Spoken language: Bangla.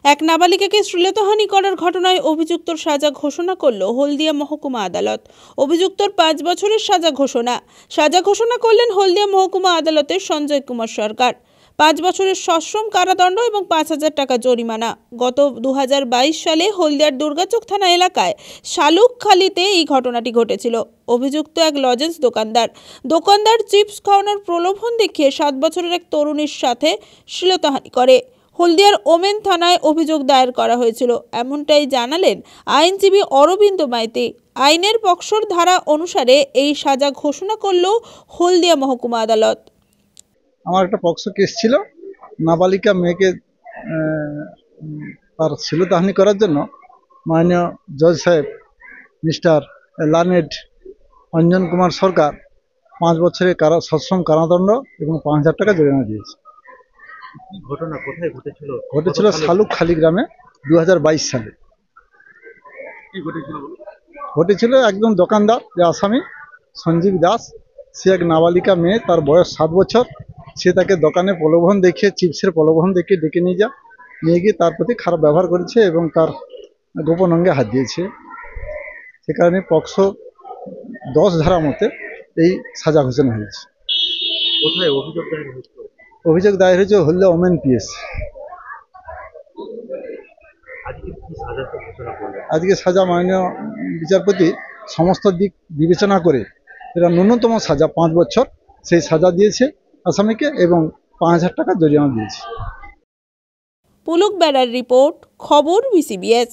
এক নাবালিকাকে শ্লীলতাহানি করার ঘটনায় অভিযুক্তর সাজা ঘোষণা করল হলদিয়া মহকুমা আদালত। অভিযুক্তর 5 বছরের সাজা ঘোষণা করলেন হলদিয়া মহকুমা আদালতের সঞ্জয় কুমার সরকার। 5 বছরের সশ্রম কারাদণ্ড এবং 5,000 টাকা জরিমানা। গত 2022 সালে হলদিয়ার দুর্গাচক থানা এলাকায় শালুকখালীতে এই ঘটনাটি ঘটেছিল। অভিযুক্ত এক লজেন্স দোকানদার চিপস খাওয়ানোর প্রলোভন দেখিয়ে 7 বছরের এক তরুণীর সাথে শ্লীলতাহানি করে। হলদিয়ার ওমেন থানায় অভিযোগ দায়ের করা হয়েছিল, এমনটাই জানালেন আইনজীবী অরবিন্দ মাইতি। আইনের পক্ষর ধারা অনুসারে এই সাজা ঘোষণা করল হলদিয়া মহকুমা আদালত। আমার একটা পক্সো কেস ছিল, নাবালিকা মেয়েকে তার শ্লীলতাহানি করার জন্য মাননীয় জজ সাহেব মিস্টার লার্নেড অঞ্জন কুমার সরকার 5 বছরের সশ্রম কারাদণ্ড এবং 5,000 টাকা জরিমানা দিয়েছে। ঘটনা কোথায় ঘটেছিল? ঘটেছিল শালুকখালী গ্রামে 2022 সালে। কি ঘটেছিল? ঘটেছিল একজন দোকানদার যে আসামি সঞ্জীব দাস, সে এক নাবালিকা মেয়ে, তার বয়স 7 বছর। সে তাকে দোকানে প্রলোভন দেখিয়ে, চিপসের প্রলোভন দেখিয়ে ডেকে নিয়ে গিয়ে তার প্রতি খারাপ ব্যবহার করেছে এবং তার গোপন অঙ্গে হাত দিয়েছে। সে কারণে পক্সো 10 ধারা মতে এই সাজা ঘোষণা হয়েছে। কোথায় অভিযোগ দায়ের হয়েছে? অভিযোগ দায়ের হয়েছে হলদিয়া ওমেন পিএস। আজকে সাজা মাননীয় বিচারপতি সমস্ত দিক বিবেচনা করে এটা ন্যূনতম সাজা 5 বছর সেই সাজা দিয়েছে আসামিকে এবং 5,000 টাকা জরিমানা দিয়েছে। পুলক বেড়ার রিপোর্ট, খবর BCBS।